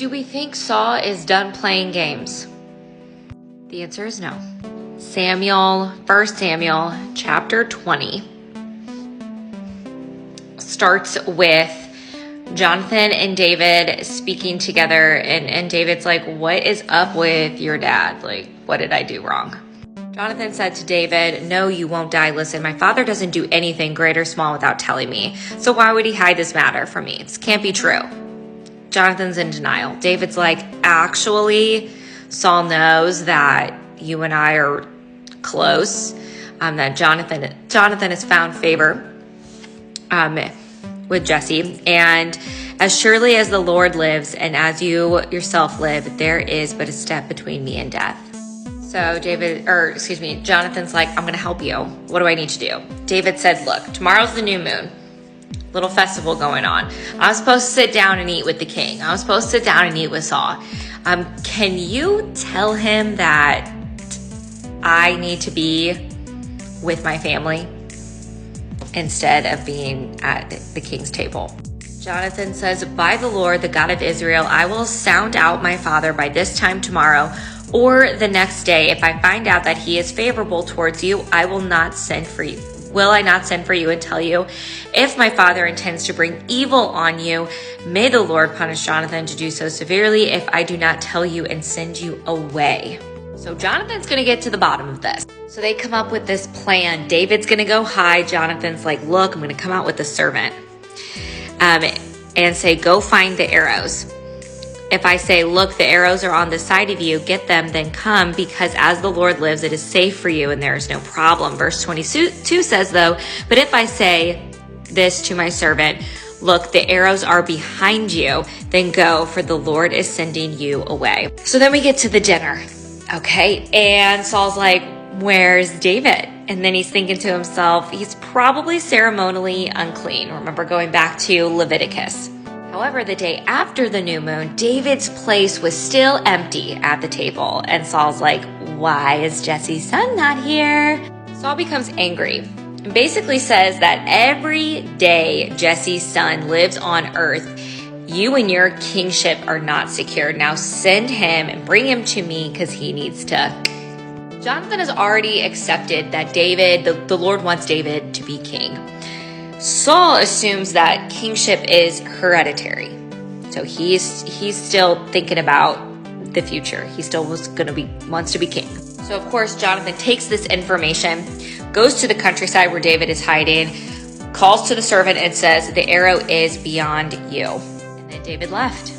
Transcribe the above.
Do we think Saul is done playing games? The answer is no. 1 Samuel chapter 20 starts with Jonathan and David speaking together, and David's like, what is up with your dad? Like, what did I do wrong? Jonathan said to David, no, you won't die. Listen, my father doesn't do anything great or small without telling me. So why would he hide this matter from me? This can't be true. Jonathan's in denial. David's like, actually, Saul knows that you and I are close, that Jonathan has found favor with Jesse. And as surely as the Lord lives and as you yourself live, there is but a step between me and death. So Jonathan's like, I'm going to help you. What do I need to do? David said, look, tomorrow's the new moon. Little festival going on. I was supposed to sit down and eat with the king. I was supposed to sit down and eat with Saul. Can you tell him that I need to be with my family instead of being at the king's table? Jonathan says, by the Lord, the God of Israel, I will sound out my father by this time tomorrow or the next day. If I find out that he is favorable towards you, I will not send for you. Will I not send for you and tell you? If my father intends to bring evil on you, may the Lord punish Jonathan to do so severely if I do not tell you and send you away. So Jonathan's going to get to the bottom of this. So they come up with this plan. David's going to go hide. Jonathan's like, look, I'm going to come out with a servant and say, go find the arrows. If I say, look, the arrows are on the side of you, get them, then come, because as the Lord lives, it is safe for you and there is no problem. Verse 22 says, though, but if I say this to my servant, look, the arrows are behind you, then go, for the Lord is sending you away. So then we get to the dinner, okay? And Saul's like, where's David? And then he's thinking to himself, he's probably ceremonially unclean. Remember going back to Leviticus. However, the day after the new moon, David's place was still empty at the table. And Saul's like, why is Jesse's son not here? Saul becomes angry and basically says that every day Jesse's son lives on earth, you and your kingship are not secure. Now send him and bring him to me because he needs to. Jonathan has already accepted that the Lord wants David to be king. Saul assumes that kingship is hereditary. So he's still thinking about the future. He still wants to be king. So of course, Jonathan takes this information, goes to the countryside where David is hiding, calls to the servant and says, the arrow is beyond you. And then David left.